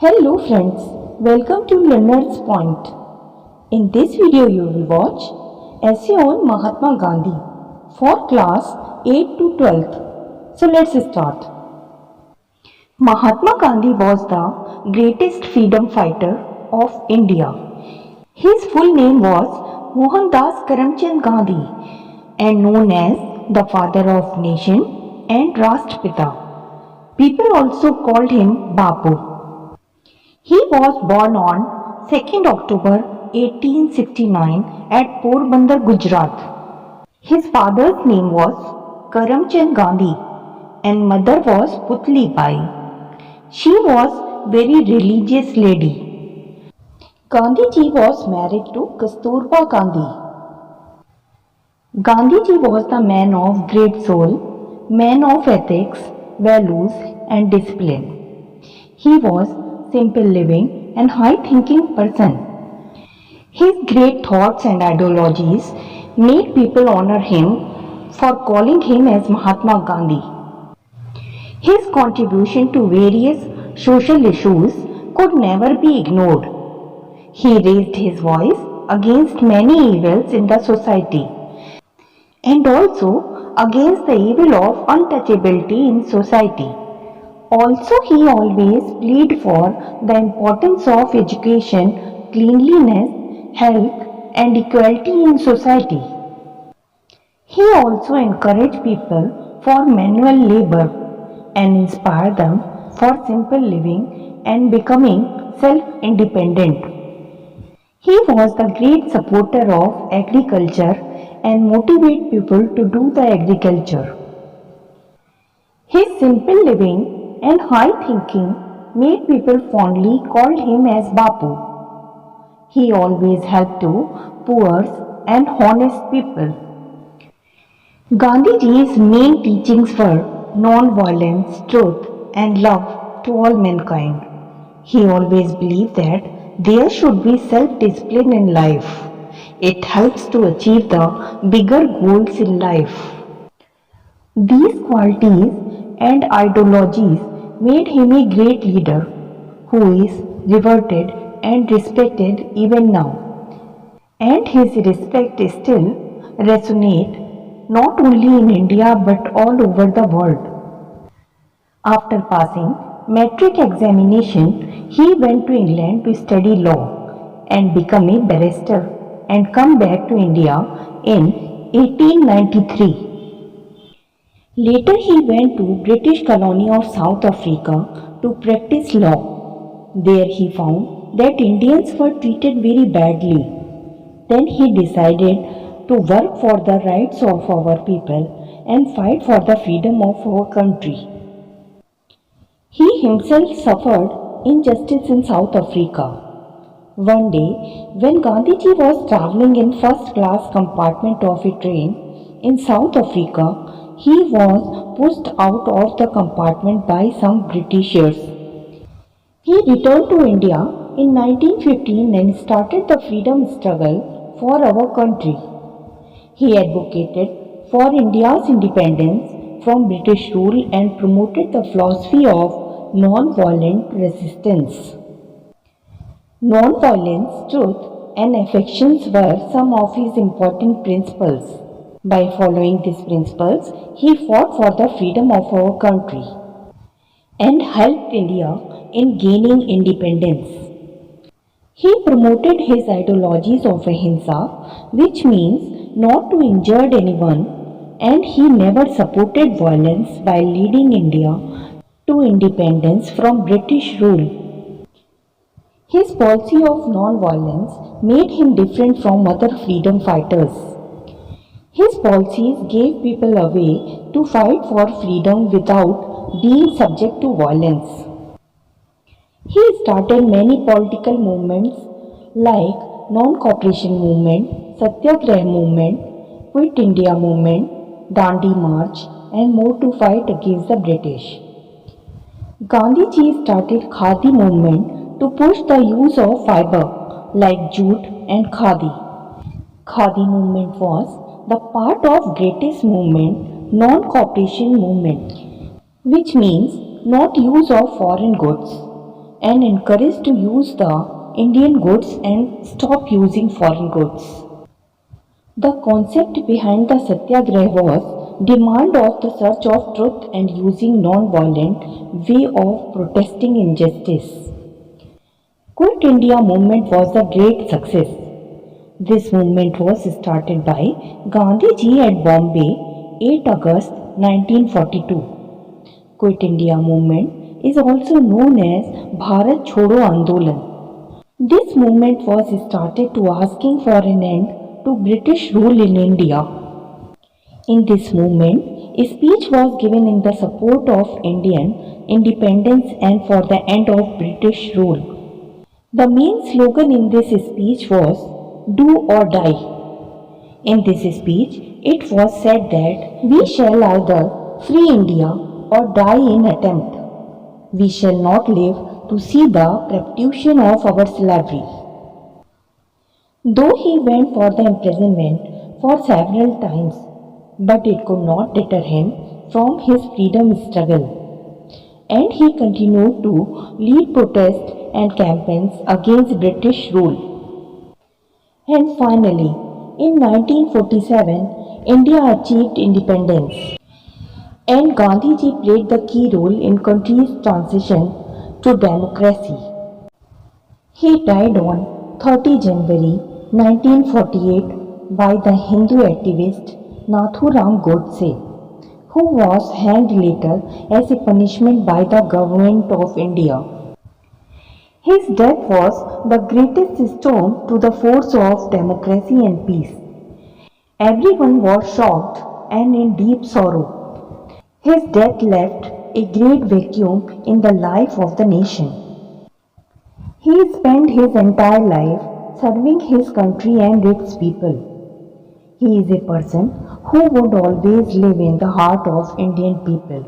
Hello friends, welcome to Learner's Point. In this video you will watch essay on Mahatma Gandhi for class 8 to 12th. So let's start. Mahatma Gandhi was the greatest freedom fighter of India. His full name was Mohandas Karamchand Gandhi and known as the father of nation and Rashtrapita. People also called him Bapu. He was born on 2nd October 1869 at Porbandar, Gujarat. His father's name was Karamchand Gandhi and mother was Putli Bai. She was very religious lady. Gandhiji was married to Kasturba Gandhi. Gandhiji was the man of great soul, man of ethics, values and discipline. He was simple living and high thinking person. His great thoughts and ideologies made people honor him for calling him as Mahatma Gandhi. His contribution to various social issues could never be ignored. He raised his voice against many evils in the society and also against the evil of untouchability in society. Also, he always pleaded for the importance of education, cleanliness, health, and equality in society. He also encouraged people for manual labor and inspired them for simple living and becoming self-independent. He was the great supporter of agriculture and motivated people to do the agriculture. His simple living and high thinking made people fondly call him as Bapu. He always helped to poor and honest people. Gandhiji's main teachings were non-violence, truth and love to all mankind. He always believed that there should be self-discipline in life. It helps to achieve the bigger goals in life. These qualities and ideologies made him a great leader who is revered and respected even now. And his respect still resonates not only in India but all over the world. After passing metric examination, he went to England to study law and become a barrister and come back to India in 1893. Later he went to British colony of South Africa to practice law. There he found that Indians were treated very badly. Then he decided to work for the rights of our people and fight for the freedom of our country. He himself suffered injustice in South Africa. One day, when Gandhiji was travelling in first class compartment of a train in South Africa, he was pushed out of the compartment by some Britishers. He returned to India in 1915 and started the freedom struggle for our country. He advocated for India's independence from British rule and promoted the philosophy of non-violent resistance. Non-violence, truth and affections were some of his important principles. By following these principles, he fought for the freedom of our country and helped India in gaining independence. He promoted his ideologies of ahimsa, which means not to injure anyone, and he never supported violence while leading India to independence from British rule. His policy of non-violence made him different from other freedom fighters. His policies gave people a way to fight for freedom without being subject to violence. He started many political movements like Non-Cooperation Movement, Satyagraha Movement, Quit India Movement, Dandi March and more to fight against the British. Gandhiji started Khadi movement to push the use of fiber like jute and khadi. Khadi movement was the part of greatest movement, non-cooperation movement, which means not use of foreign goods, and encouraged to use the Indian goods and stop using foreign goods. The concept behind the Satyagraha was demand of the search of truth and using non-violent way of protesting injustice. Quit India movement was a great success. This movement was started by Gandhiji at Bombay 8 August 1942. Quit India movement is also known as Bharat Chodo Andolan. This movement was started to asking for an end to British rule in India. In this movement, a speech was given in the support of Indian independence and for the end of British rule. The main slogan in this speech was "Do or die." In this speech, it was said that we shall either free India or die in attempt. We shall not live to see the perpetuation of our slavery. Though he went for the imprisonment for several times, but it could not deter him from his freedom struggle, and he continued to lead protests and campaigns against British rule. And finally, in 1947, India achieved independence, and Gandhiji played the key role in country's transition to democracy. He died on 30 January 1948 by the Hindu activist Nathuram Godse, who was hanged later as a punishment by the government of India. His death was the greatest storm to the force of democracy and peace. Everyone was shocked and in deep sorrow. His death left a great vacuum in the life of the nation. He spent his entire life serving his country and its people. He is a person who would always live in the heart of Indian people.